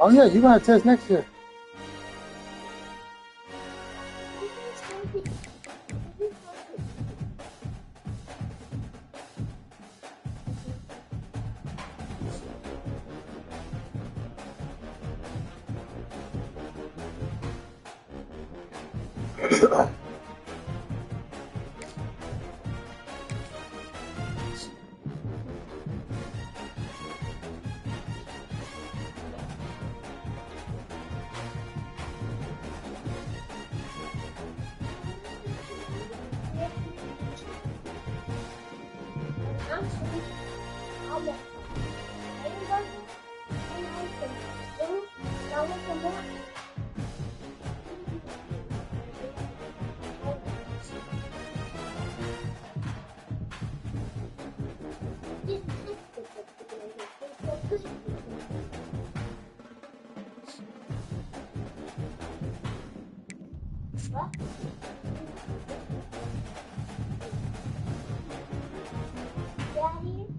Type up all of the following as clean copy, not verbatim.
Oh yeah, you're gonna have tests next year.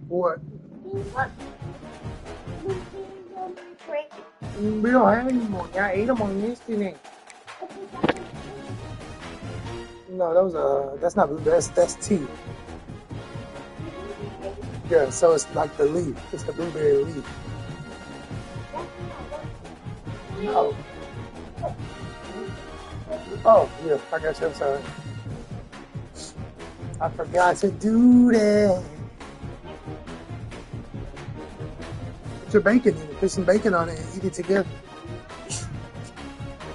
What? We don't have any more. Yeah, I ate them on yesterday. No, that was that's not blueberry. That's tea. Yeah, so it's like the leaf. It's the blueberry leaf. No. Oh, yeah, I got you. I'm sorry. I forgot to do that. Put your bacon in it. Put some bacon on it and eat it together.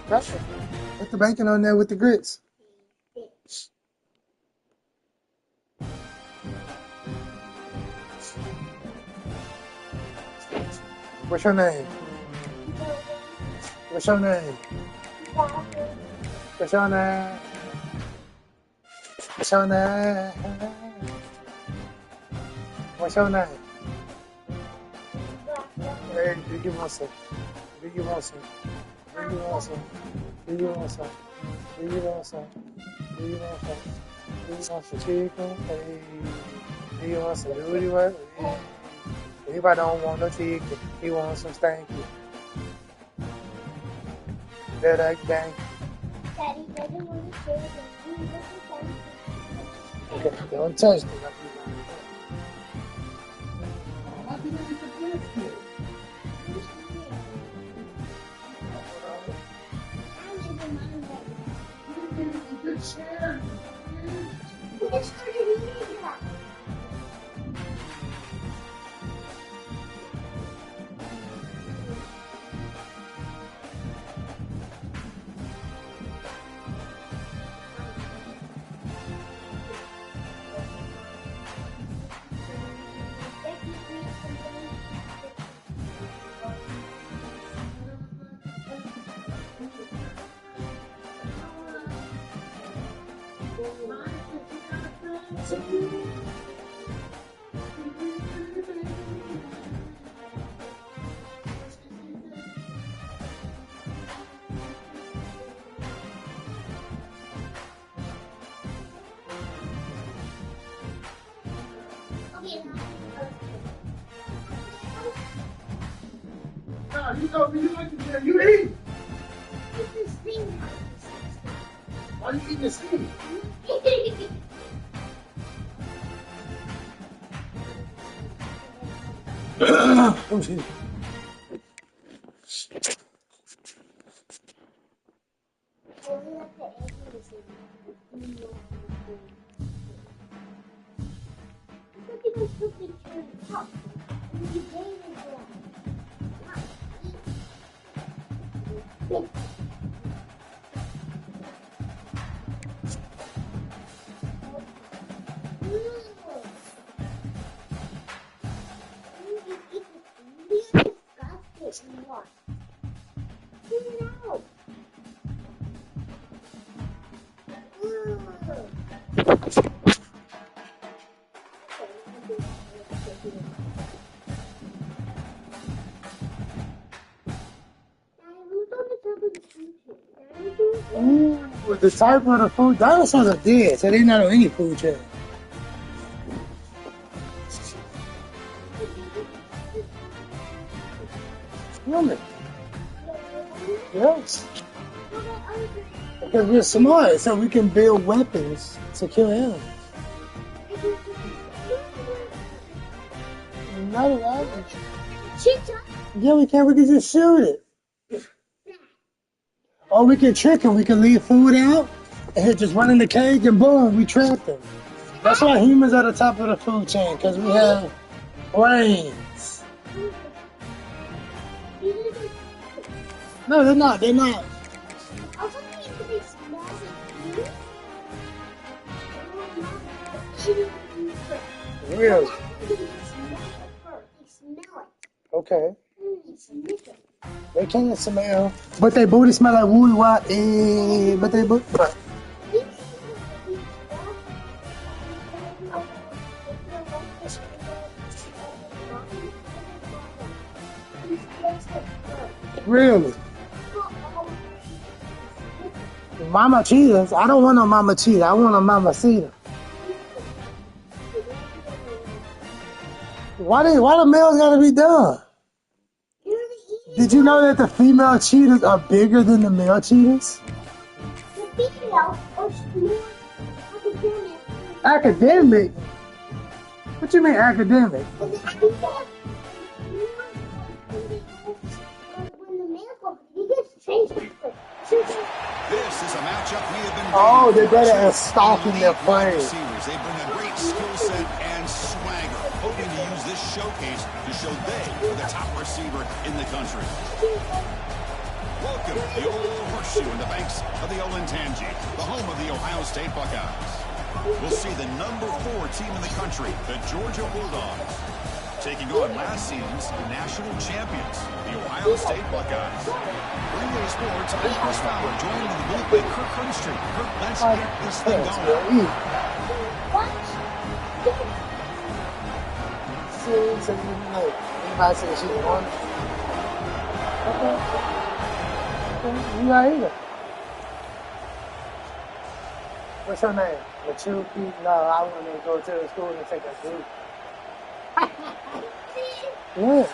That's it. Put the bacon on there with the grits. What's your name? What's your name? What's your name? What's your name? What's your name? Hey, do you want some? Do you want some? Do you want some? Do you want some? Do you want some? Do you want some? Do you want some chicken? Hey, do you want some? Do you want? Anybody don't want no chicken? He wants some stanky. That bang. Daddy doesn't want to share it. Okay, don't touch it. No, you told me you like to do you eat. Why are you eating the steam? Oh, shit. Ooh, the type of the food, dinosaurs are dead, so they're not on any food chain. Human. Yes. Because we're smart, so we can build weapons to kill animals. Not at all. Yeah, we can. We can just shoot it. Or we can trick them. We can leave food out and he'll just run in the cage and boom, we trap them. That's why humans are the top of the food chain, because we have brains. No, they're not. They're not. Really? Okay. They can't smell, but they booty smell like woolly white. But they booty. Really? Mama cheetahs? I don't want no mama cheetah. I want a mama cedar. Why the males gotta be done? Did you know that the female cheetahs are bigger than the male cheetahs? The female are more academic. Academic? What you mean academic? When the male goes, he gets changed. This is a matchup we have been Oh, they're waiting better for. at stalking their prey. Receivers, they bring a great skill set and swagger, hoping to use this showcase to show they are the top receiver in the country. Welcome to the old horseshoe in the banks of the Olentangy, the home of the Ohio State Buckeyes. We'll see the number 4 team in the country, the Georgia Bulldogs, taking on last season's national champions, the Ohio State Buckeyes. Greenway Sports, I'm Chris Fowler, joined in the booth by Kirk Hermstreet. Kirk, let's get this thing going. Anybody say she won? Okay. You got either. What's her name? Machuki? No, I want to go to the school and take a group. Yeah.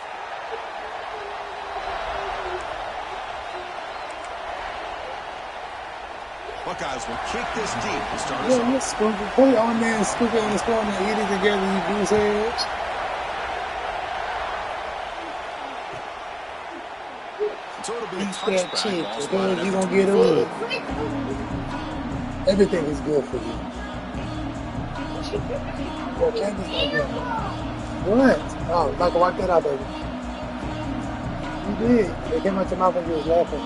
Buckeyes will kick this deep to start us Yeah, off. you scoop it. Put it on there and scoop it on the spoon and eat it together, you goose heads. So it'll be a Eat that touchback. chick, Ball and spotted then at you're the going to get 20. away. Everything is good for you. Yeah, candy's not good. What? Oh, Michael, wipe that out, baby. You did. It came out your mouth when you was laughing.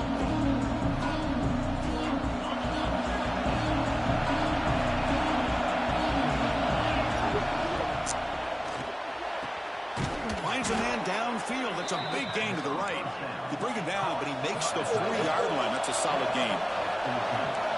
Finds a man downfield. That's a big gain to the right. You bring it down, but he makes the 4-yard line. That's a solid gain.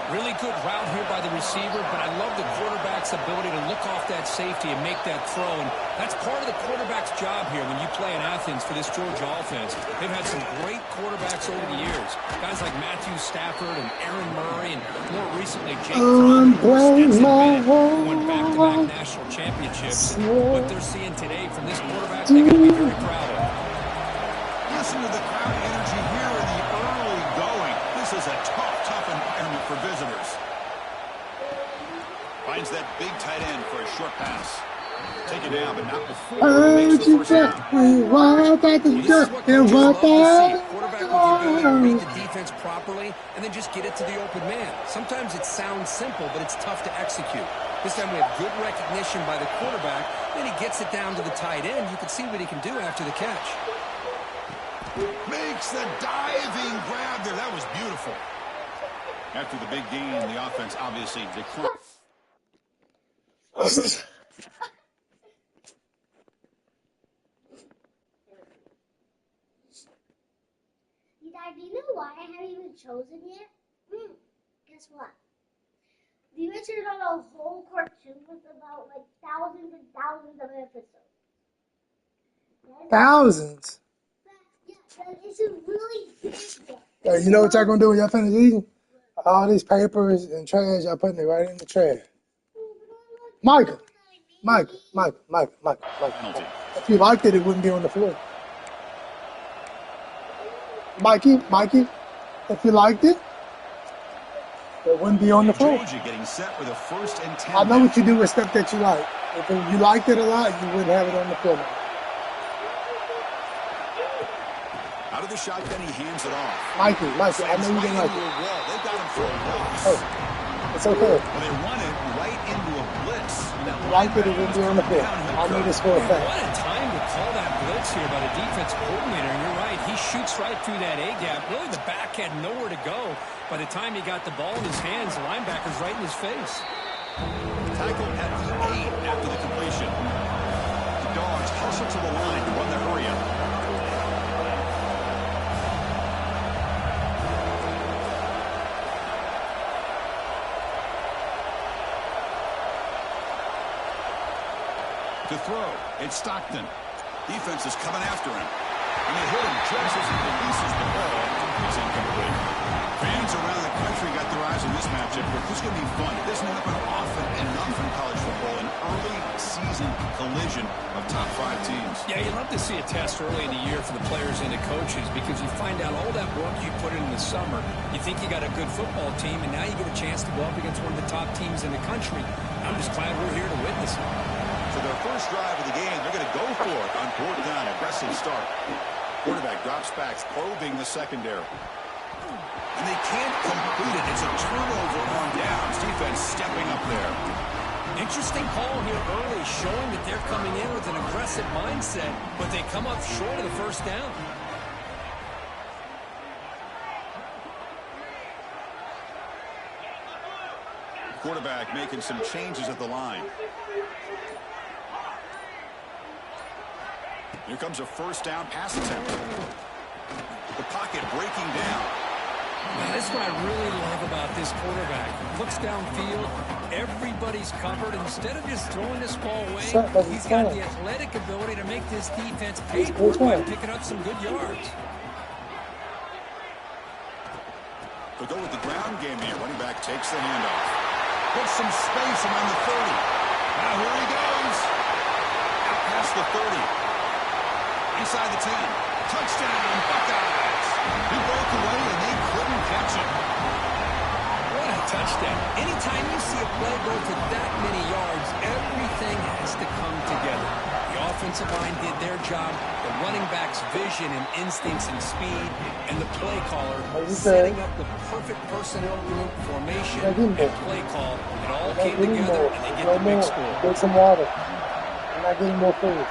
Really good route here by the receiver, but I love the quarterback's ability to look off that safety and make that throw. And that's part of the quarterback's job here when you play in Athens for this Georgia offense. They've had some great quarterbacks over the years. Guys like Matthew Stafford and Aaron Murray, and more recently, Jake Fromm and Stetson Bennett, who won back-to-back national championships. And what they're seeing today from this quarterback, they got to be very proud of. Listen to the crowd energy here in the early going. This is a tough environment for visitors. Finds that big tight end for a short pass. Take it down, but not before he makes the first down. This is what coaches love to see. A quarterback with the ability to read the defense properly and then just get it to the open man. Sometimes it sounds simple, but it's tough to execute. This time we have good recognition by the quarterback. Then he gets it down to the tight end. You can see what he can do after the catch. Makes the diving grab there. That was beautiful. After the big gain, the offense obviously declined. Dad, do you know why I haven't even chosen yet? Guess what? The Richard on a whole cartoon with about like thousands and thousands of episodes. Thousands. Yeah, it's a really big one. Hey, you know what y'all gonna do when y'all finish eating? All these papers and trash, y'all putting it right in the trash. Michael. Penalty. If you liked it, it wouldn't be on the floor. Mikey. If you liked it, it wouldn't be on the floor. Georgia getting set with a 1st and 10. I know what you do with stuff that you like. If you liked it a lot, you wouldn't have it on the floor. Out of the shotgun, he hands it off. Mikey, I know you didn't like it. They got him for a loss. Hey, it's okay. Well, they run it right into a blitz. Like it, it wouldn't be on the floor. I know this for a fact. What a time to call that blitz here by the defense coordinator. And you're right, he shoots right through that A-gap. Really, the back had nowhere to go. By the time he got the ball in his hands, the linebacker's right in his face. Tackled at the 8 after the completion. The Dogs hustle to the line to run the hurry-up. To throw, it's Stockton. Defense is coming after him. And they hit him just as he releases the ball. It's incomplete. Fans around the country got their eyes on this matchup, but this is going to be fun. It doesn't happen often enough in college football. An early season collision of top 5 teams. Yeah, you love to see a test early in the year for the players and the coaches because you find out all that work you put in the summer. You think you got a good football team, and now you get a chance to go up against one of the top teams in the country. I'm just glad we're here to witness it. For their first drive of the game, they're going to go for it on 4th down. Aggressive start. Quarterback drops back, probing the secondary. And they can't complete it. It's a turnover on downs. Defense stepping up there. Interesting call here early, showing that they're coming in with an aggressive mindset, but they come up short of the first down. Quarterback making some changes at the line. Here comes a 1st down pass attempt. The pocket breaking down. Man, that's what I really love about this quarterback. Looks downfield, everybody's covered. Instead of just throwing this ball away, he's got the athletic ability to make this defense pay for it by picking up some good yards. They'll go with the ground game here. Running back takes the handoff. Puts some space around the 30. Now here he goes. Out past the 30. Inside the 10. Touchdown, Buckeyes. He broke away and they couldn't catch him. What a touchdown. Anytime you see a play go for that many yards, everything has to come together. The offensive line did their job, the running back's vision and instincts and speed, and the play caller setting up the perfect personnel group, formation, and play call. It all came together, and they get the big score. Get some water. I'm not getting more food.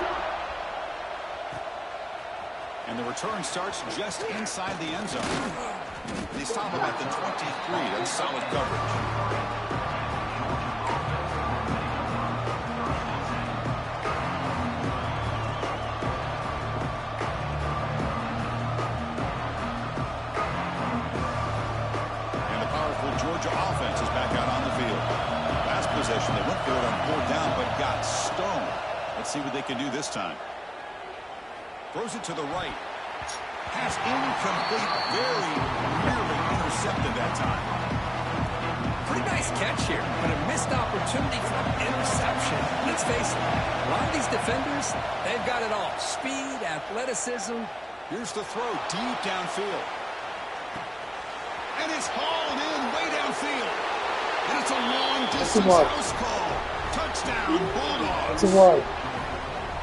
And the return starts just inside the end zone. They stop him at the 23. That's solid coverage. And the powerful Georgia offense is back out on the field. Last possession, they went for it on 4th down, but got stoned. Let's see what they can do this time. Throws it to the right. Pass incomplete. Very nearly intercepted that time. Pretty nice catch here, but a missed opportunity for an interception. Let's face it, a lot of these defenders, they've got it all. Speed, athleticism. Here's the throw deep downfield. And it's hauled in way downfield. And it's a long distance house call. Touchdown, Bulldogs. It's a word.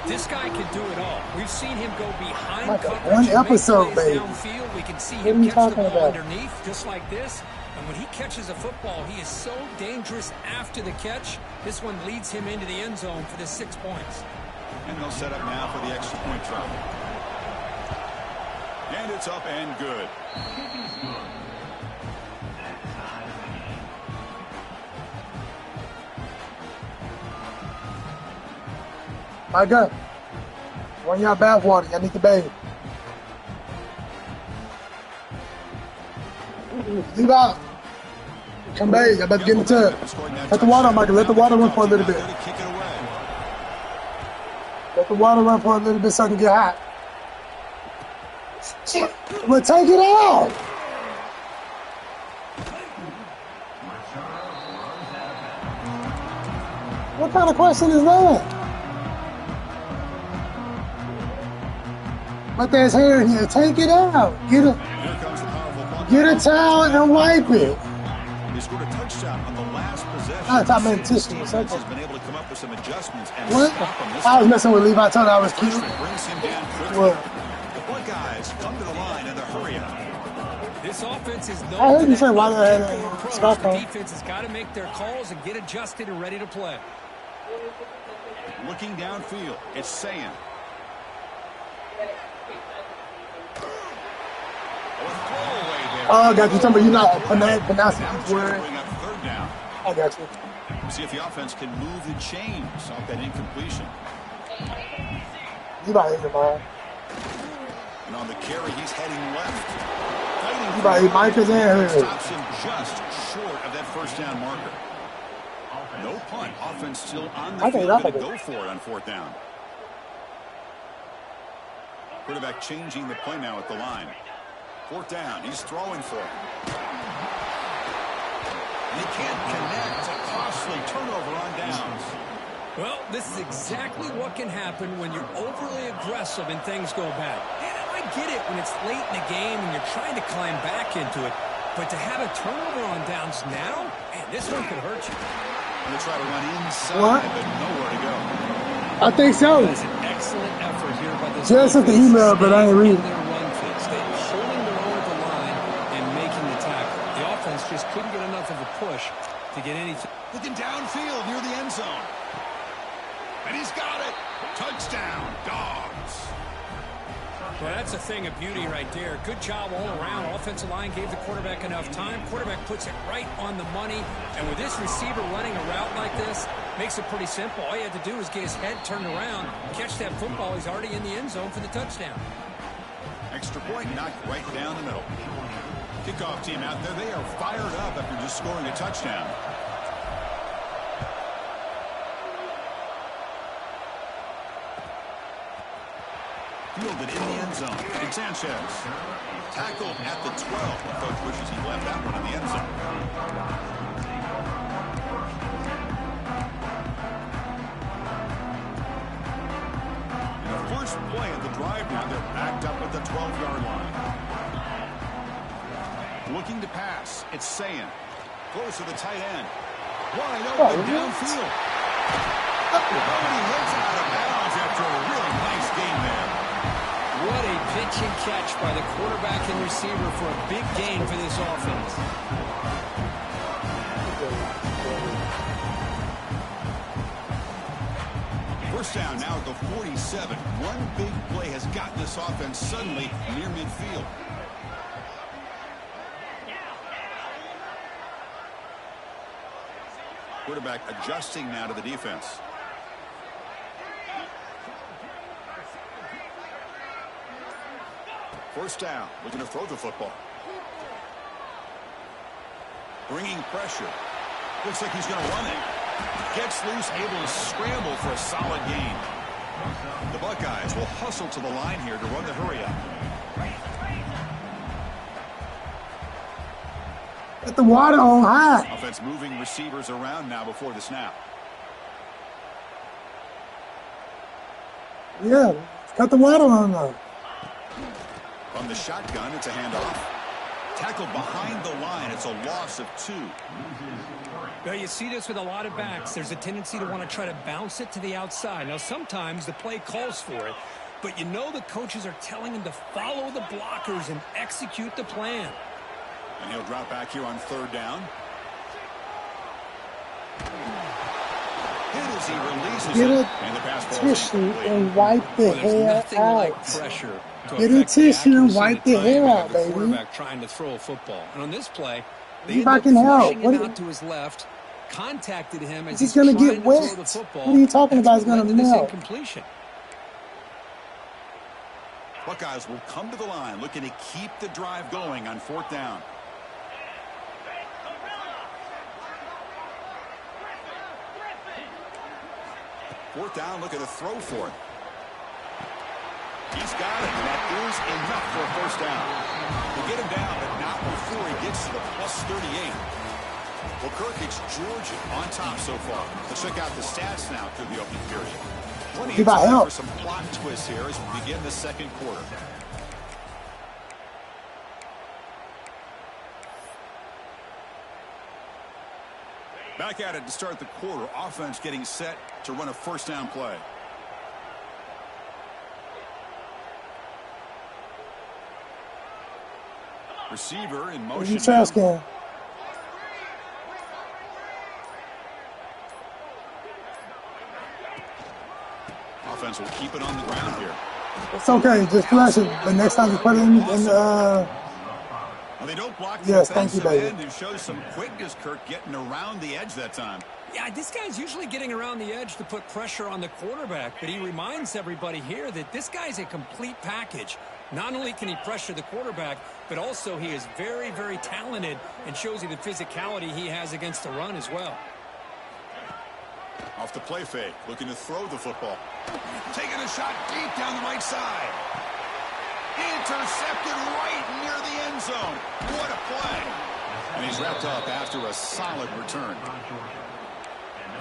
This guy can do it all. We've seen him go behind like coverage. One episode, baby. Downfield. We can see him catch the ball underneath, just like this. And when he catches a football, he is so dangerous after the catch. This one leads him into the end zone for the 6 points. And they'll set up now for the extra point try. And it's up and good. My God. One y'all bathwater. Y'all need to bathe. Leave out. Come bathe. Y'all about to get in the tub. Let the water, Michael. Let the water run for a little bit. Let the water run for a little bit so I can get hot. Well, take it out. What kind of question is that? But there's hair in here. Take it out. Get Get a towel and wipe it. He scored a touchdown on the last possession. I thought meant This tissue. defense has been able to come up with some adjustments and What? stop him this I was time. messing with Levi. I told her I was cute. First brings him down quickly. What? The Buckeyes come to the line in the hurry up. This offense is known I heard for you say that why the hell tempo they approach. stop The him. defense has got to make their calls and get adjusted and ready to play. Looking downfield, it's Sayan. Oh, I got you. Talking about you not pronouncing each word. Bring up third down. I got you. See if the offense can move the chains off that incompletion. You about to hit the ball. And on the carry, he's heading left. You about to hit Micah's and her. Stops him just short of that first down marker. No punt. Offense still on the field. Going to go for it on fourth down. Quarterback changing the play now at the line. Fourth down. He's throwing for it. And he can't connect. A costly turnover on downs. Well, this is exactly what can happen when you're overly aggressive and things go bad. And I get it when it's late in the game and you're trying to climb back into it. But to have a turnover on downs now, man, this one could hurt you. Going to try to run inside, What? but nowhere to go. I think so. That is an excellent effort here by this Just at the defense, email, but I ain't reading. staying in their run fit, staying holding their own at the line and making the tackle. The offense just couldn't get enough of a push to get anything. Looking downfield near the end zone. And he's got it. Touchdown, Dogs. Well, that's a thing of beauty right there. Good job all around. Offensive line gave the quarterback enough time. Quarterback puts it right on the money. And with this receiver running a route like this, makes it pretty simple. All you had to do is get his head turned around, catch that football. He's already in the end zone for the touchdown. Extra point knocked right down the middle. Kickoff team out there. They are fired up after just scoring a touchdown. Fielded in the end zone. It's Sanchez. Tackled at the 12. The coach wishes he left that one in the end zone. And the first play of the drive now, they're backed up at the 12-yard line. Looking to pass. It's Sayan. Close to the tight end. Wide open downfield. Nobody hits out of bounds after a really nice game there. What a pitch and catch by the quarterback and receiver for a big gain for this offense. First down now at the 47. One big play has gotten this offense suddenly near midfield. Quarterback adjusting now to the defense. First down, looking to throw the football. Bringing pressure. Looks like he's going to run it. Gets loose, able to scramble for a solid gain. The Buckeyes will hustle to the line here to run the hurry up. Get the water on high. Offense moving receivers around now before the snap. Yeah, cut the water on though. From the shotgun, it's a handoff. Tackled behind the line. It's a loss of 2. Well, you see this with a lot of backs. There's a tendency to want to try to bounce it to the outside. Now, sometimes the play calls for it, but you know the coaches are telling him to follow the blockers and execute the plan. And he'll drop back here on third down. Hit as he releases Get it. a And the pass ball tissue and wipe the Well, there's hair nothing like out. pressure to Get a affect the tissue and accuracy wipe and the hair timing out, of the baby. quarterback trying to throw a football. And on this play, they You ended up fucking help. pushing What him do out to his left, contacted him as He's he's gonna trying get to wet. throw the football. What are you talking about? That's He's gonna what led to this melt. incompletion. Buckeyes will come to the line looking to keep the drive going on fourth down. Fourth down, look at the throw for it. He's got it, and that is enough for a first down. To get him down, but not before he gets to the +38. Well, Kirk, it's Georgia on top so far. Let's check out the stats now through the opening period. Plenty of time for some plot twists here as we begin the second quarter. Back at it to start the quarter. Offense getting set to run a first down play. Receiver in motion. Offense will keep it on the ground here. It's okay, just flash it. But next time you put it in well, they don't block the yes, thank you, baby. End, who shows some quickness, Kirk, getting around the edge that time. Yeah, this guy's usually getting around the edge to put pressure on the quarterback, but he reminds everybody here that this guy's a complete package. Not only can he pressure the quarterback, but also he is very, very talented and shows you the physicality he has against the run as well. Off the play fake, looking to throw the football. Taking a shot deep down the right side. Intercepted right near the end zone. What a play. And he's wrapped up after a solid return.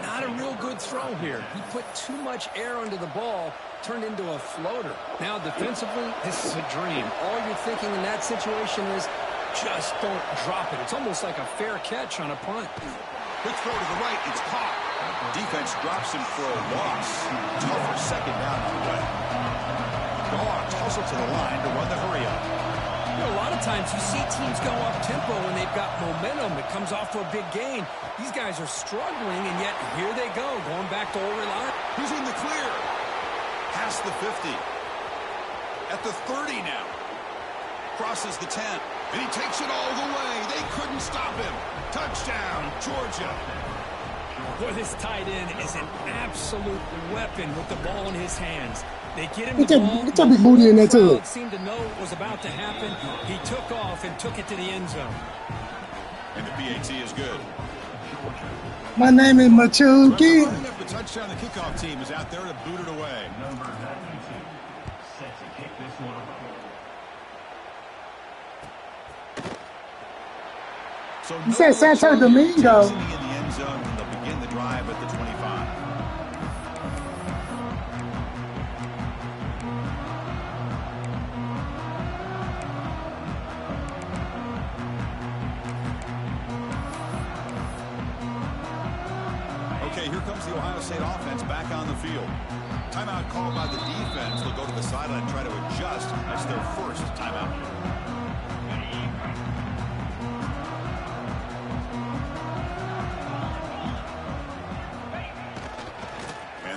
Not a real good throw here. He put too much air under the ball, turned into a floater. Now defensively, this is a dream. All you're thinking in that situation is just don't drop it. It's almost like a fair catch on a punt. Quick throw to the right. It's caught. Defense drops him for a loss. Tougher second down on the way. Dogs hustle to the line to run the hurry up. You know, a lot of times you see teams go up tempo when they've got momentum. It comes off for a big gain. These guys are struggling, and yet here they go, going back to Old line. He's in the clear. Past the 50. At the 30 now. Crosses the 10. And he takes it all the way. They couldn't stop him. Touchdown, Georgia. Boy, this tight end is an absolute weapon with the ball in his hands. They get him the ball. Get your big booty in there, too. Seemed to know what was about to happen. He took off and took it to the end zone. And the PAT is good. My name is Machuki. Running up the touchdown, the kickoff team is out there to boot it away. Number 92 set to kick this one off. So You said Santo Domingo. In the end zone, and they'll begin the drive at the 25. Okay, here comes the Ohio State offense back on the field. Timeout called by the defense. They'll go to the sideline and try to adjust. That's their first timeout.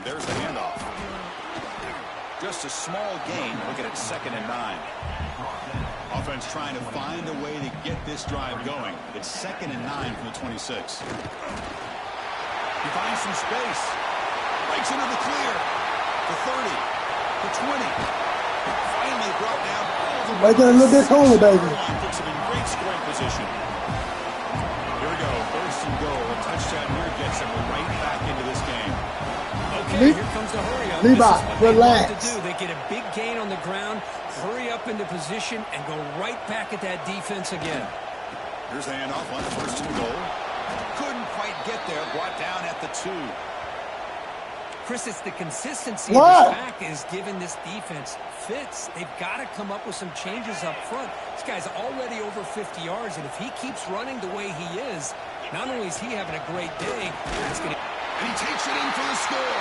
There's the handoff. Just a small gain. Look at it, 2nd and 9. Offense trying to find a way to get this drive going. It's 2nd and 9 from the 26. He finds some space. Breaks into the clear. The 30. The 20. Finally brought down all the way. Make it a little bit colder, baby. Puts him in great scoring position. Here we go. 1st and goal. A touchdown here gets him right back into this game. Okay, here comes the hurry up. Levi, relax. They do. They get a big gain on the ground, hurry up into position, and go right back at that defense again. Here's the handoff on 1st and goal. Couldn't quite get there. Brought down at the 2. Chris, it's the consistency of this pack is giving this defense fits. They've got to come up with some changes up front. This guy's already over 50 yards, and if he keeps running the way he is, not only is he having a great day, it's going to... And he takes it in for the score.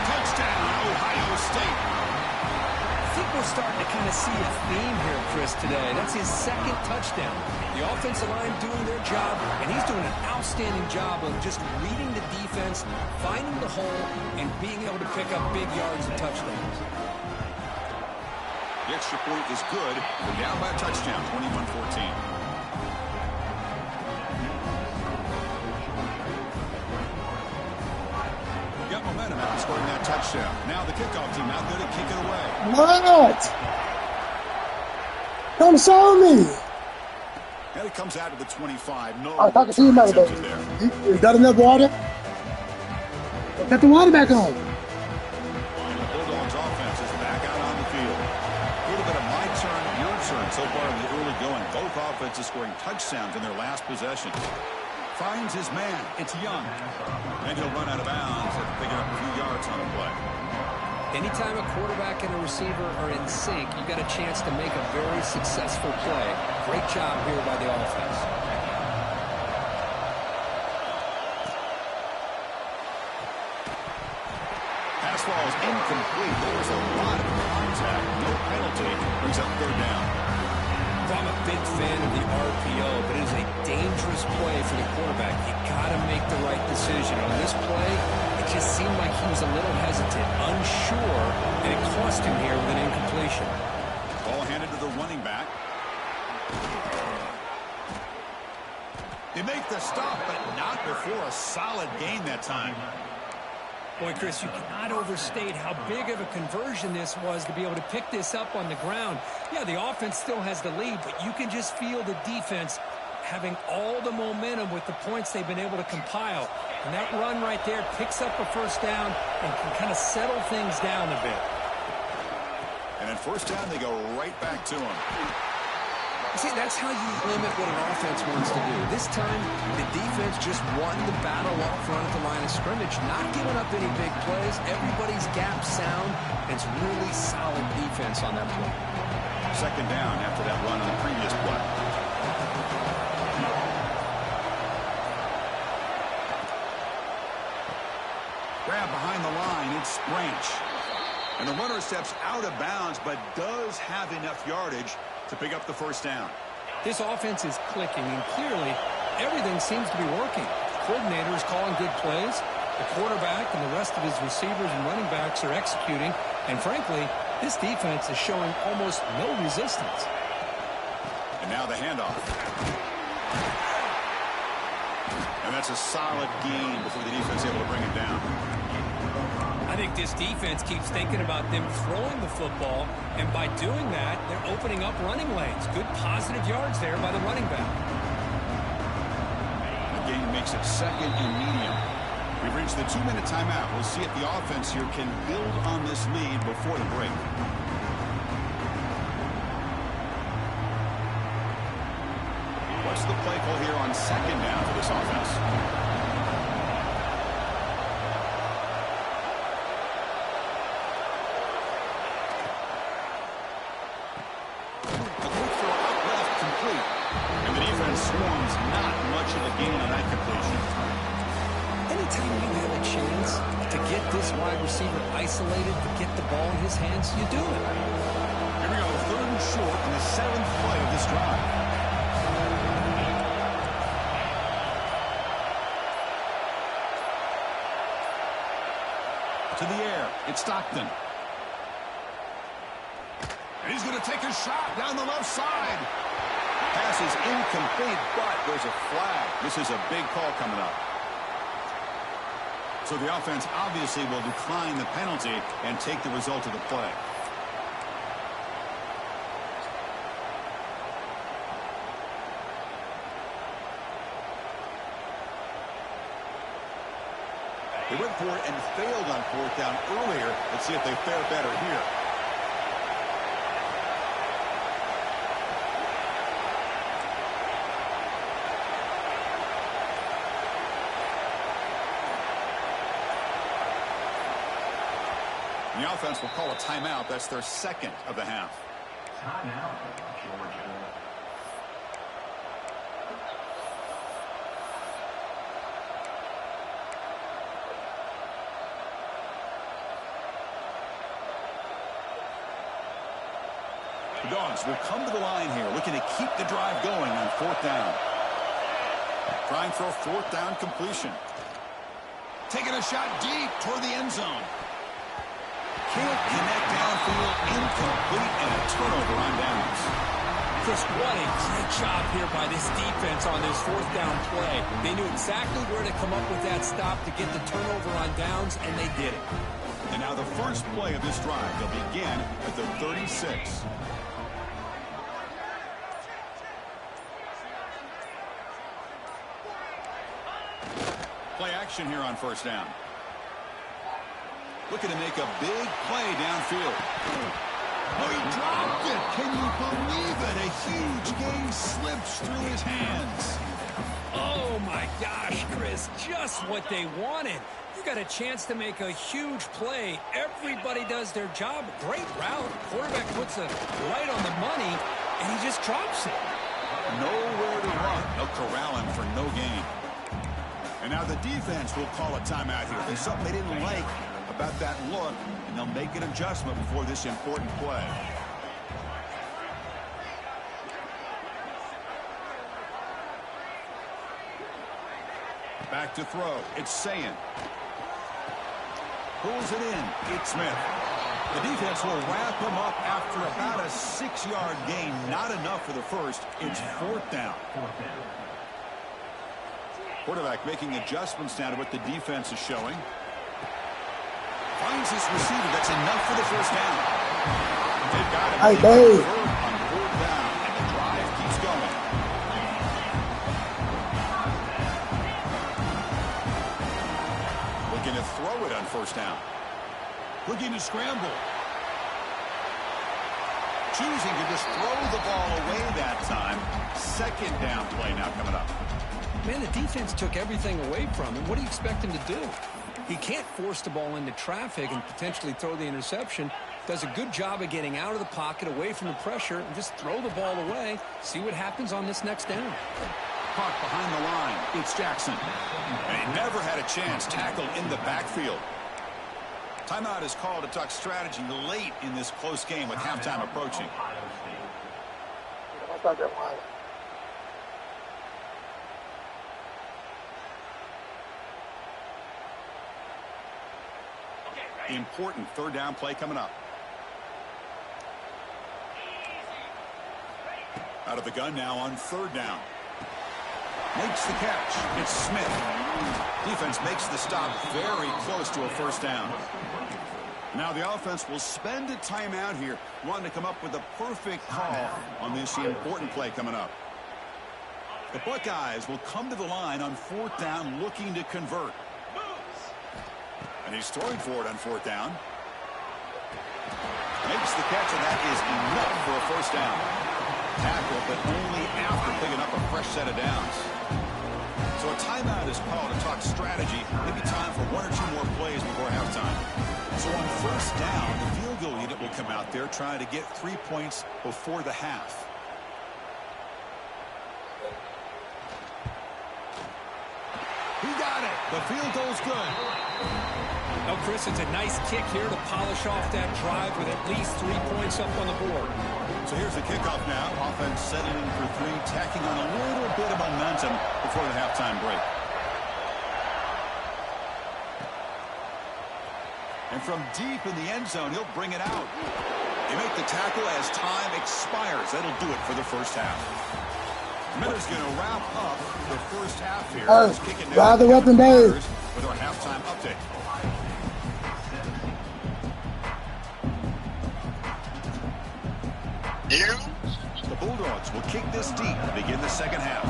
Touchdown, Ohio State. I think we're starting to kind of see a theme here, Chris, today. That's his 2nd touchdown. The offensive line doing their job, and he's doing an outstanding job of just reading the defense, finding the hole, and being able to pick up big yards and touchdowns. The extra point is good. They're down by a touchdown, 21-14. Got momentum after scoring that touchdown. Now the kickoff team out there to kick it away. What? Come show me. And it comes out to the 25. No. I'm talking to you, baby. You got enough water? Get the water back on. And the Bulldogs offense is back out on the field. A little bit of my turn, your turn so far in the early going. Both offenses scoring touchdowns in their last possession. Finds his man. It's Young. And he'll run out of bounds after picking up a few yards on the play. Anytime a quarterback and a receiver are in sync, you got a chance to make a very successful play. Great job here by the offense. pass falls incomplete. There was a lot of contact. No penalty. Brings up third down. I'm a big fan of the RPO, but it is a dangerous play for the quarterback. You got to make the right decision. On this play, it just seemed like he was a little hesitant, unsure, and it cost him here with an incompletion. Ball handed to the running back. They make the stop, but not before a solid gain that time. Boy, Chris, you cannot overstate how big of a conversion this was to be able to pick this up on the ground. Yeah, the offense still has the lead, but you can just feel the defense having all the momentum with the points they've been able to compile. And that run right there picks up a first down and can kind of settle things down a bit. And at first down, they go right back to him. See, that's how you limit what an offense wants to do. This time, the defense just won the battle up front at the line of scrimmage, not giving up any big plays. Everybody's gap sound. It's really solid defense on that play. Second down after that run on the previous play. Grab behind the line. It's Branch. And the runner steps out of bounds, but does have enough yardage to pick up the first down. This offense is clicking, and clearly everything seems to be working. The coordinator is calling good plays. The quarterback and the rest of his receivers and running backs are executing. And frankly, this defense is showing almost no resistance. And now the handoff. And that's a solid gain before the defense is able to bring it down. I think this defense keeps thinking about them throwing the football, and by doing that, they're opening up running lanes. Good positive yards there by the running back. The gain makes it second and medium. We've reached the 2-minute timeout. We'll see if the offense here can build on this lead before the break. What's the play call here on second down for this offense? Swarms, not much of a gain on that completion. Anytime you have a chance to get this wide receiver isolated, to get the ball in his hands, you do it. Here we go, third and short in the 7th play of this drive. To the air, it's Stockton. And he's going to take a shot down the left side. Pass is incomplete, but there's a flag. This is a big call coming up. So the offense obviously will decline the penalty and take the result of the play. They went for it and failed on fourth down earlier. Let's see if they fare better here. The offense will call a timeout. That's their second of the half. Timeout, Georgia. The Dogs will come to the line here, looking to keep the drive going on fourth down. Trying for a fourth down completion. Taking a shot deep toward the end zone. Can't connect downfield, incomplete, and a turnover on downs. Chris, what a great job here by this defense on this fourth down play. They knew exactly where to come up with that stop to get the turnover on downs, and they did it. And now the first play of this drive. They'll begin at the 36. Play action here on first down. Looking to make a big play downfield. Oh, he dropped it. Can you believe it? A huge game slips through his hands. Oh, my gosh, Chris, just what they wanted. You got a chance to make a huge play. Everybody does their job. Great route. Quarterback puts it right on the money, and he just drops it. Nowhere to run. They'll corral him for no gain. And now the defense will call a timeout here. There's something they didn't like about that look, and they'll make an adjustment before this important play. Back to throw. It's Sayin. Pulls it in. It's Smith. The defense will wrap him up after about a 6-yard gain. Not enough for the first. It's 4th down. Quarterback making adjustments now to what the defense is showing. Finds his receiver. That's enough for the first down. They've got him on 4th down, and the drive keeps going. Looking to throw it on 1st down. Looking to scramble. Choosing to just throw the ball away that time. 2nd down play now coming up. Man, the defense took everything away from him. What do you expect him to do? He can't force the ball into traffic and potentially throw the interception. Does a good job of getting out of the pocket, away from the pressure, and just throw the ball away. See what happens on this next down. Caught behind the line. It's Jackson. And he never had a chance. Tackled in the backfield. Timeout is called to talk strategy late in this close game with halftime approaching. Important 3rd down play coming up. Out of the gun now on 3rd down. Makes the catch. It's Smith. Defense makes the stop very close to a 1st down. Now the offense will spend a timeout here, wanting to come up with a perfect call on this important play coming up. The Buckeyes will come to the line on 4th down looking to convert. And he's throwing for it on 4th down. Makes the catch, and that is enough for a 1st down. Tackle, but only after picking up a fresh set of downs. So a timeout is called to talk strategy. Maybe time for 1 or 2 more plays before halftime. So on 1st down, the field goal unit will come out there trying to get 3 points before the half. He got it. The field goal's good. Oh, Chris, it's a nice kick here to polish off that drive with at least 3 points up on the board. So here's the kickoff now. Offense setting in for 3, tacking on a little bit of momentum before the halftime break. And from deep in the end zone, he'll bring it out. They make the tackle as time expires. That'll do it for the first half. Miller's going to wrap up the first half here. Drive the weapon, Dave. With our halftime update. The Bulldogs will kick this deep to begin the second half.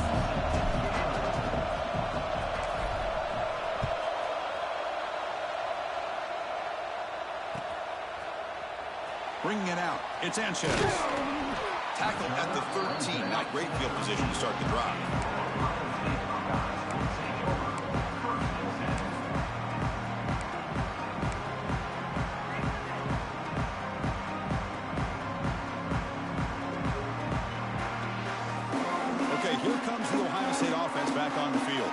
Bringing it out. It's Sanchez. Tackled at the 13. Not great field position to start the drive. Okay, here comes the Ohio State offense back on the field.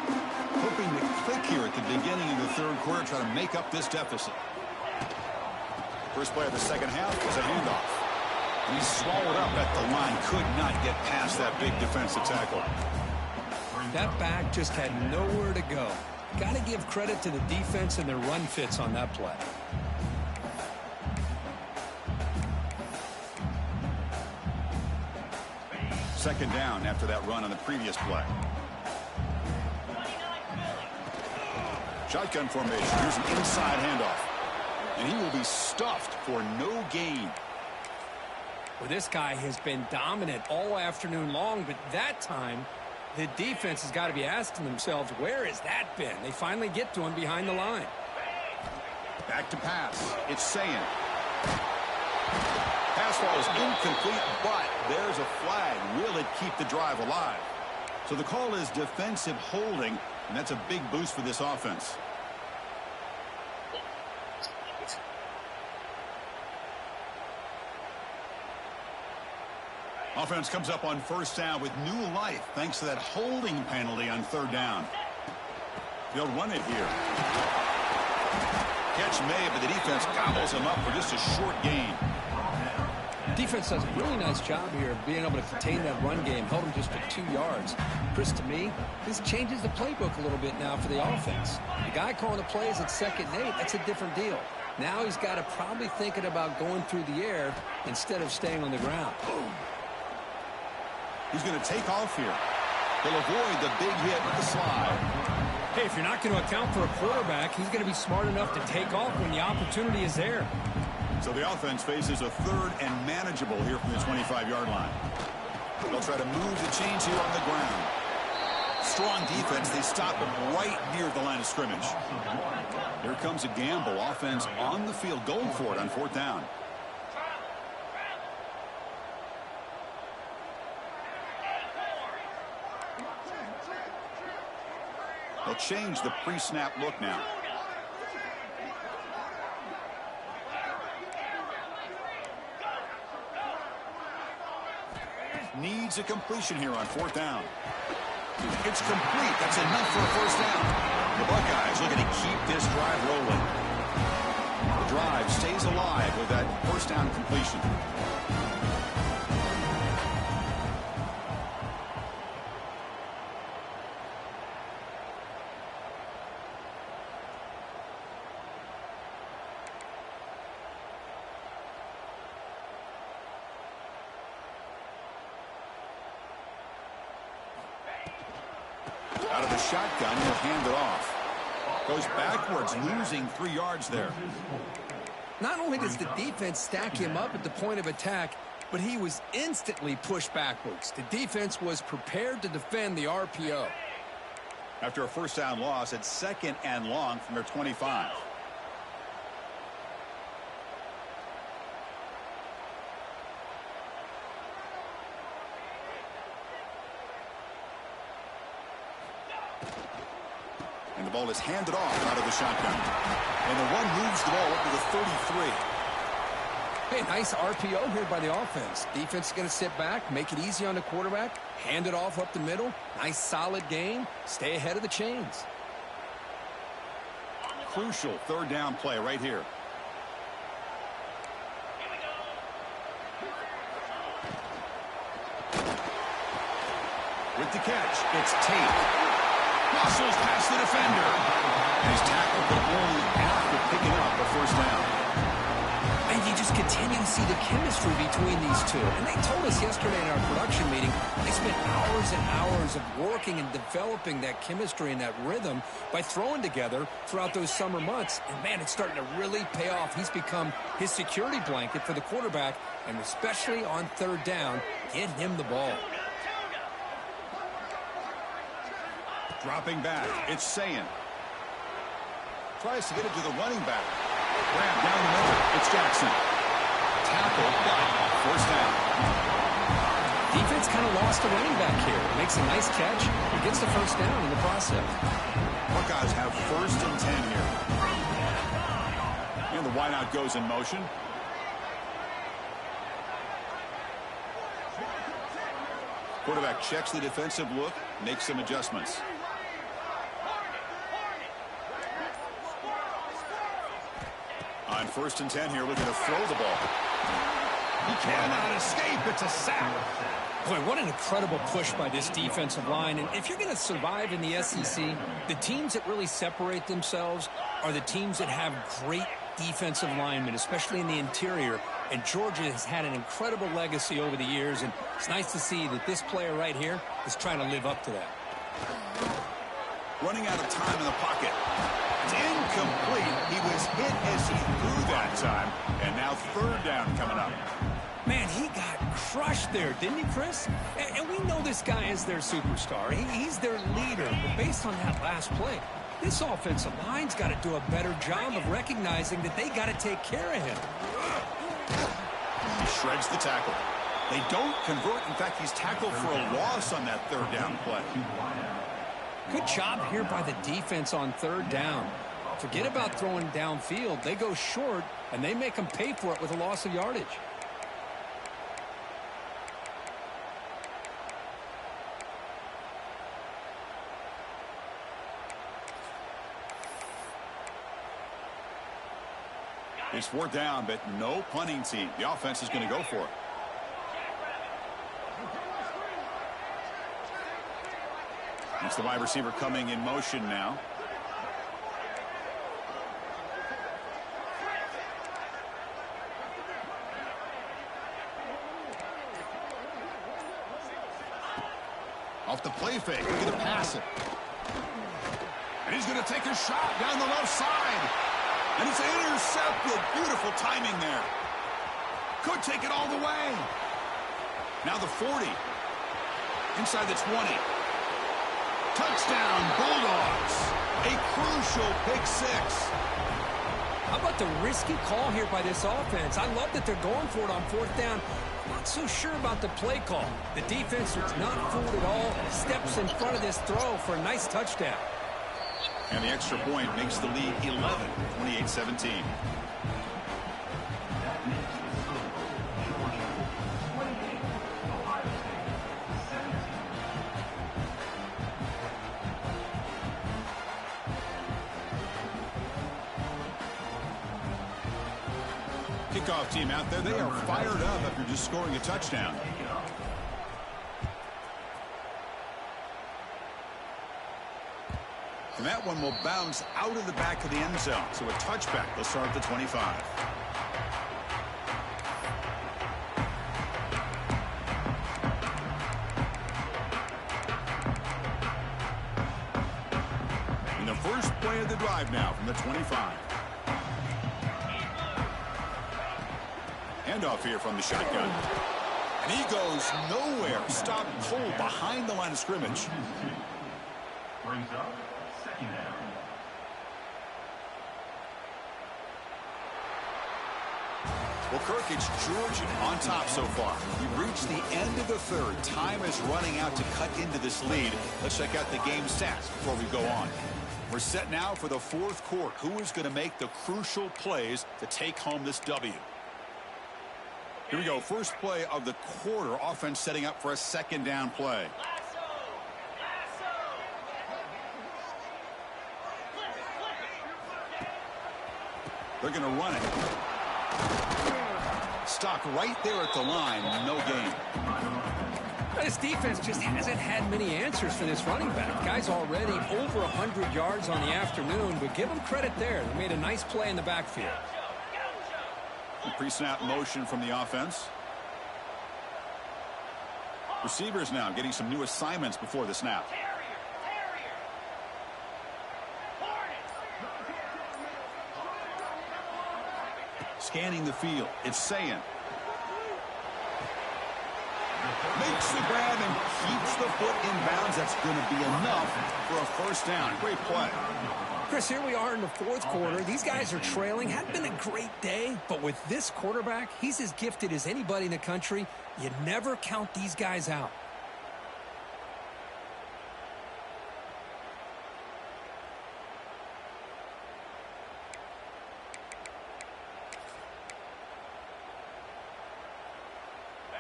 Hoping to click here at the beginning of the 3rd quarter, try to make up this deficit. First play of the second half was a handoff. He's swallowed up at the line. Could not get past that big defensive tackle. That back just had nowhere to go. Got to give credit to the defense and their run fits on that play. Second down after that run on the previous play. Shotgun formation. Here's an inside handoff. And he will be stuffed for no gain. Well, this guy has been dominant all afternoon long, but that time, the defense has got to be asking themselves, where has that been? They finally get to him behind the line. Back to pass. It's Sayin. Pass ball is incomplete, but there's a flag. Will it keep the drive alive? So the call is defensive holding, and that's a big boost for this offense. Offense comes up on first down with new life thanks to that holding penalty on 3rd down. They'll run it here. Catch made, but the defense gobbles him up for just a short gain. Defense does a really nice job here of being able to contain that run game. Held him just for 2 yards. Chris, to me, this changes the playbook a little bit now for the offense. The guy calling the plays at 2nd and 8, that's a different deal. Now he's got to probably thinking about going through the air instead of staying on the ground. He's going to take off here. He'll avoid the big hit with the slide. Hey, if you're not going to account for a quarterback, he's going to be smart enough to take off when the opportunity is there. So the offense faces a 3rd and manageable here from the 25-yard line. They'll try to move the chains here on the ground. Strong defense. They stop him right near the line of scrimmage. Here comes a gamble. Offense on the field going for it on 4th down. They'll change the pre-snap look now. Needs a completion here on 4th down. It's complete. That's enough for a 1st down. The Buckeyes looking to keep this drive rolling. The drive stays alive with that 1st down completion. Out of the shotgun, he'll hand it off. Goes backwards, losing 3 yards there. Not only does the defense stack him up at the point of attack, but he was instantly pushed backwards. The defense was prepared to defend the RPO. After a 1st down loss, it's 2nd and long from their 25. And the ball is handed off out of the shotgun. And the run moves the ball up to the 33. Hey, nice RPO here by the offense. Defense is going to sit back, make it easy on the quarterback, hand it off up the middle. Nice, solid game. Stay ahead of the chains. Crucial 3rd down play right here. With the catch, it's Tate. Muscles past the defender. And he's tackled, but only after picking up a 1st down. And you just continue to see the chemistry between these two. And they told us yesterday in our production meeting, they spent hours and hours of working and developing that chemistry and that rhythm by throwing together throughout those summer months. And, man, it's starting to really pay off. He's become his security blanket for the quarterback, and especially on 3rd down, get him the ball. Dropping back, it's Sayin. Tries to get it to the running back. Grab down the middle, it's Jackson. Tackle, but 1st down. Defense kind of lost the running back here. Makes a nice catch and gets the 1st down in the process. Buckeyes have 1st and 10 here. And the wideout goes in motion. Quarterback checks the defensive look, makes some adjustments. On 1st and 10 here, looking to throw the ball. He cannot escape. It's a sack. Boy, what an incredible push by this defensive line. And if you're going to survive in the SEC, the teams that really separate themselves are the teams that have great defensive linemen, especially in the interior. And Georgia has had an incredible legacy over the years, and it's nice to see that this player right here is trying to live up to that. Running out of time in the pocket. It's incomplete. He was hit as he threw that time, and now 3rd down coming up. Man, he got crushed there, didn't he, Chris? And we know this guy is their superstar. He's their leader, but based on that last play, this offensive line's got to do a better job of recognizing that they got to take care of him. He shreds the tackle. They don't convert. In fact, he's tackled for a loss on that 3rd down play. Good job here by the defense on 3rd down. Forget about throwing downfield. They go short, and they make them pay for it with a loss of yardage. It's 4th down, but no punting team. The offense is going to go for it. It's the wide receiver coming in motion now. Off the play fake, he's going to pass it. And he's going to take a shot down the left side. And it's intercepted. Beautiful timing there. Could take it all the way. Now the 40. Inside the 20. Touchdown, Bulldogs. A crucial pick 6. How about the risky call here by this offense? I love that they're going for it on 4th down. Not so sure about the play call. The defense was not fooled at all. Steps in front of this throw for a nice touchdown. And the extra point makes the lead 11, 28-17. Kickoff team out there, they are fired up after just scoring a touchdown. And that one will bounce out of the back of the end zone. So a touchback. They'll start at the 25. And the first play of the drive now from the 25. Handoff here from the shotgun. And he goes nowhere. Stopped cold behind the line of scrimmage. Brings up 2nd down. Well, Kirk, it's Georgia on top so far. We've reached the end of the 3rd. Time is running out to cut into this lead. Let's check out the game stats before we go on. We're set now for the 4th quarter. Who is going to make the crucial plays to take home this W? Here we go. First play of the quarter. Offense setting up for a 2nd down play. They're going to run it. Stopped right there at the line. No gain. This defense just hasn't had many answers for this running back. Guy's already over 100 yards on the afternoon, but give him credit there. They made a nice play in the backfield. Pre-snap motion from the offense. Receivers now getting some new assignments before the snap. Scanning the field. It's Sayin. Makes the grab and keeps the foot in bounds. That's going to be enough for a 1st down. Great play. Chris, here we are in the 4th quarter. These guys are trailing. Hadn't been a great day, but with this quarterback, he's as gifted as anybody in the country. You never count these guys out.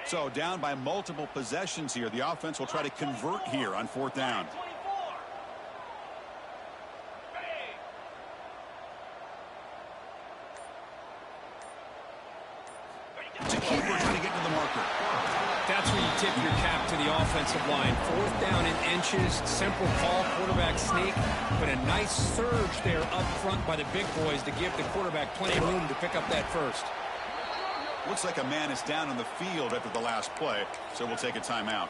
So down by multiple possessions here. The offense will try to convert here on 4th down. It's a keeper trying to get to the marker. That's where you tip your cap to the offensive line. 4th down in inches, simple call, quarterback sneak, but a nice surge there up front by the big boys to give the quarterback plenty of room to pick up that first. Looks like a man is down on the field after the last play, so we'll take a timeout.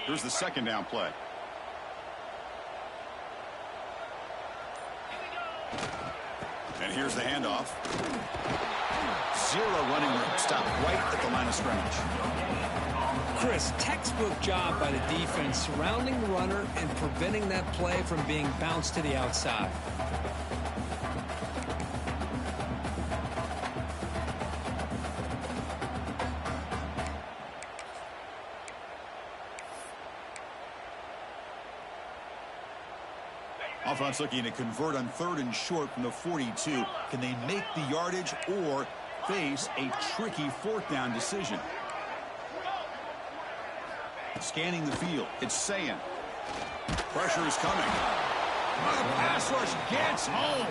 Here's the 2nd down play. And here's the handoff. Zero running room. Stopped right at the line of scrimmage. Chris, textbook job by the defense surrounding the runner and preventing that play from being bounced to the outside. Offense looking to convert on 3rd and short from the 42. Can they make the yardage or face a tricky 4th down decision? Scanning the field. It's Sayan. Pressure is coming. Oh, the pass rush gets home.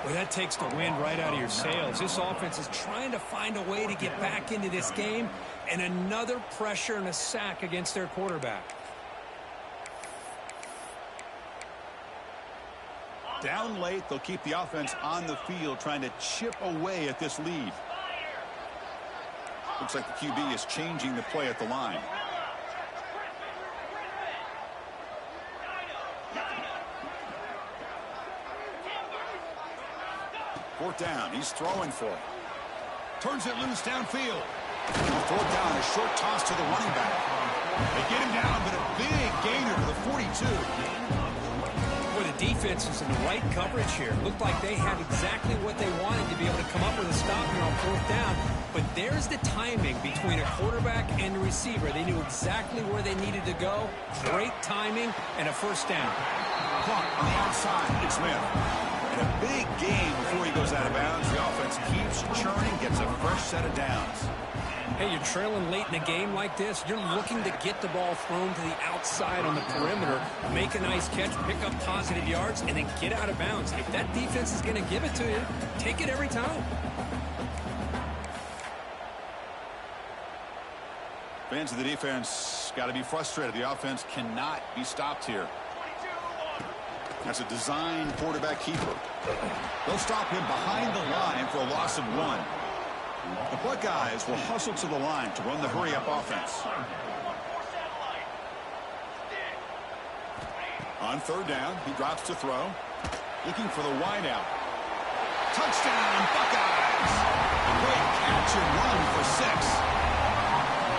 Well, that takes the wind right out of your sails. This offense is trying to find a way to get back into this game, and another pressure and a sack against their quarterback. Down late, they'll keep the offense on the field, trying to chip away at this lead. Looks like the QB is changing the play at the line. Fourth down, he's throwing for it. Turns it loose downfield. 4th down, a short toss to the running back. They get him down, but a big gainer to the 42. Boy, the defense is in the right coverage here. Looked like they had exactly what they wanted to be able to come up with a stop here on 4th down. But there's the timing between a quarterback and the receiver. They knew exactly where they needed to go. Great timing and a 1st down. Clock on the outside. It's Smith. And a big gain before he goes out of bounds. The offense keeps churning, gets a fresh set of downs. Hey, you're trailing late in a game like this. You're looking to get the ball thrown to the outside on the perimeter, make a nice catch, pick up positive yards, and then get out of bounds. If that defense is going to give it to you, take it every time. Fans of the defense got to be frustrated. The offense cannot be stopped here. That's a design quarterback keeper. They'll stop him behind the line for a loss of 1. The Buckeyes will hustle to the line to run the hurry-up offense. On 3rd down, he drops to throw. Looking for the wideout. Touchdown, Buckeyes! A great catch and run for 6.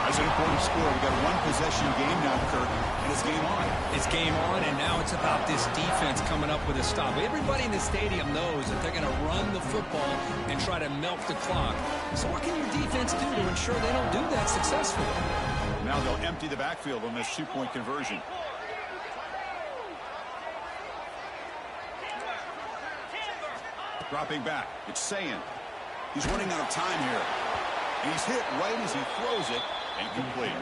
That's an important score. We've got a 1-possession game now, Kirk, and it's game on. It's game on, and now it's about this defense coming up with a stop. Everybody in the stadium knows that they're going to run the football and try to milk the clock. So what can your defense do to ensure they don't do that successfully? Now they'll empty the backfield on this 2-point conversion. Dropping back, it's Sayan. He's running out of time here. And he's hit right as he throws it. Incomplete.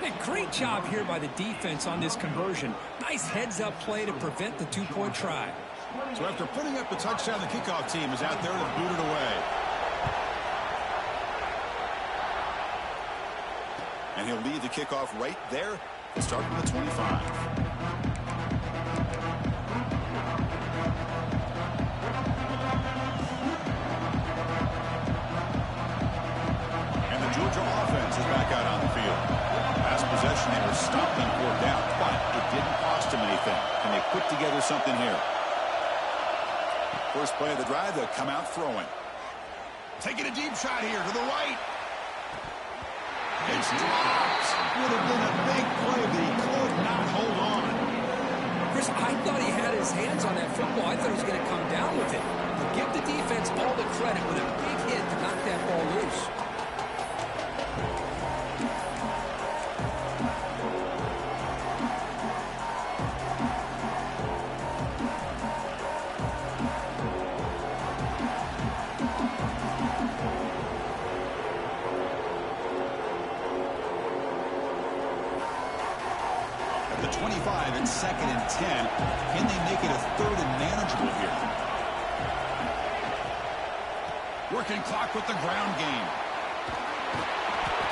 Hey, great job here by the defense on this conversion. Nice heads-up play to prevent the 2-point try. So after putting up the touchdown, the kickoff team is out there to boot it away. And he'll lead the kickoff right there and start from the 25. Georgia offense is back out on the field. Last possession, they were stopped on 4th down, but it didn't cost them anything. Can they put together something here? First play of the drive, they'll come out throwing. Taking a deep shot here to the right. It's dropped. Would have been a big play, but he could not hold on. Chris, I thought he had his hands on that football. I thought he was going to come down with it. But give the defense all the credit with a big hit to knock that ball loose. The 25 and 2nd and 10. Can they make it a 3rd and manageable here? Working clock with the ground game.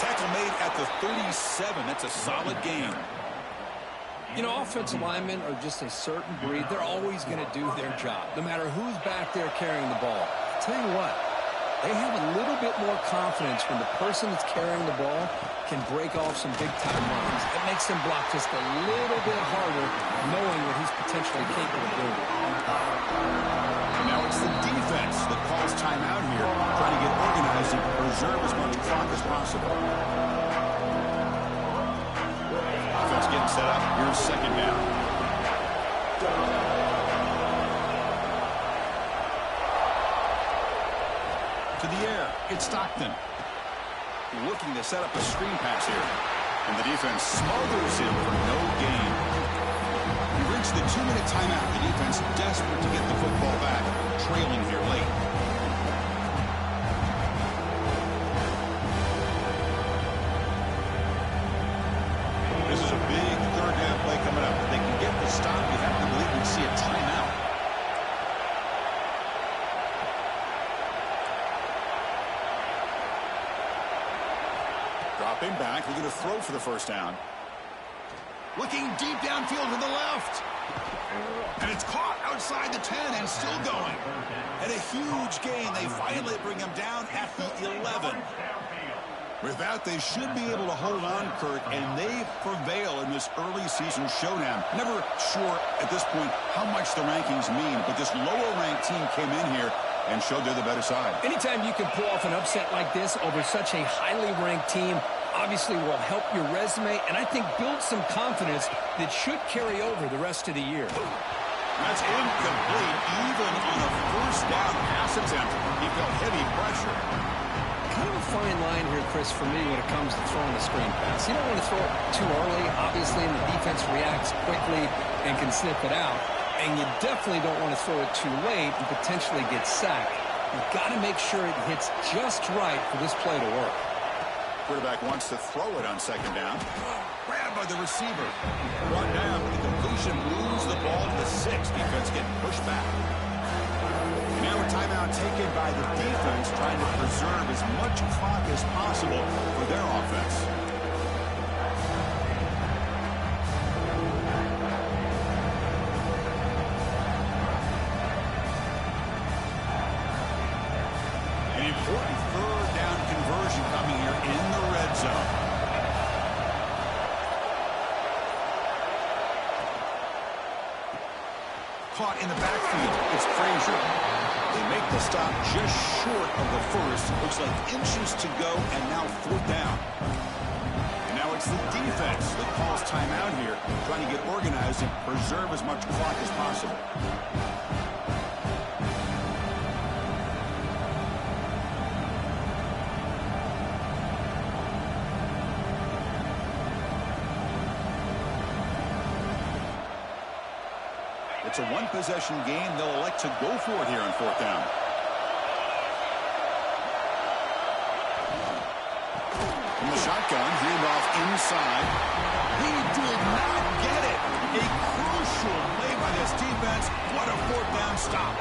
Tackle made at the 37. That's a solid game. You know, offensive linemen are just a certain breed. They're always going to do their job, no matter who's back there carrying the ball. I'll tell you what, they have a little bit more confidence when the person that's carrying the ball can break off some big-time runs. It makes them block just a little bit harder, knowing what he's potentially capable of doing. And now it's the defense that calls timeout here, trying to get organized and preserve as much clock as possible. Offense getting set up. Here's 2nd down. To the air, it's Stockton. Looking to set up a screen pass here. And the defense smothers him for no gain. We reached the 2-minute timeout. The defense offense desperate to get the football back, trailing here late. This is a big third down play coming up. If they can get the stop, you have to believe we see a timeout. Dropping back, looking to throw for the first down. Looking deep downfield to the left. And it's caught outside the 10 and still going. And a huge gain. They finally bring him down at the 11. With that, they should be able to hold on, Kirk, and they prevail in this early season showdown. Never sure at this point how much the rankings mean, but this lower-ranked team came in here and showed they're the better side. Anytime you can pull off an upset like this over such a highly ranked team, obviously will help your resume, and I think build some confidence that should carry over the rest of the year. That's incomplete, even on a first down pass attempt. He felt heavy pressure. Kind of a fine line here, Chris, for me when it comes to throwing a screen pass. You don't want to throw it too early, obviously, and the defense reacts quickly and can snip it out. And you definitely don't want to throw it too late and potentially get sacked. You've got to make sure it hits just right for this play to work. Quarterback wants to throw it on second down. Grabbed by the receiver. Brought down, but the completion moves the ball to the 6. Defense getting pushed back. And now a timeout taken by the defense, trying to preserve as much clock as possible for their offense. An important third down conversion coming here in the red zone. Caught in the backfield. It's Frazier. They make the stop just short of the first. Looks like inches to go, and now fourth down. And now it's the defense that calls timeout here, trying to get organized and preserve as much clock as possible. It's a one-possession game. They'll elect to go for it here on fourth down. From the shotgun, handoff inside. He did not get it. A crucial play by this defense. What a fourth down stop.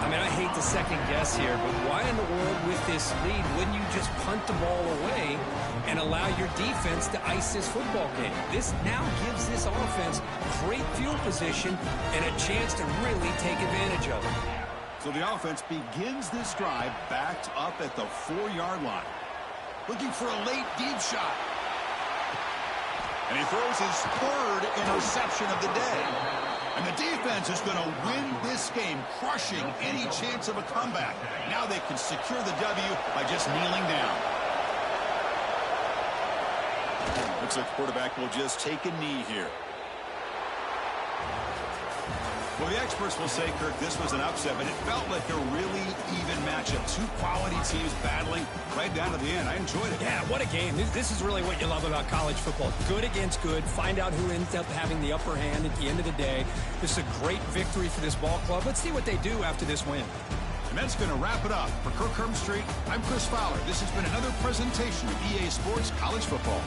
I mean, I hate to second guess here, but why in the world with this lead wouldn't you just punt the ball away and allow your defense to ice this football game? This now gives this offense great field position and a chance to really take advantage of it. So the offense begins this drive backed up at the 4-yard line. Looking for a late deep shot. And he throws his third interception of the day. And the defense is going to win this game, crushing any chance of a comeback. Now they can secure the W by just kneeling down. Looks like the quarterback will just take a knee here. Well, the experts will say, Kirk, this was an upset, but it felt like a really even matchup. Two quality teams battling right down to the end. I enjoyed it. Yeah, what a game. This is really what you love about college football. Good against good. Find out who ends up having the upper hand at the end of the day. This is a great victory for this ball club. Let's see what they do after this win. And that's going to wrap it up. For Kirk Street, I'm Chris Fowler. This has been another presentation of EA Sports College Football.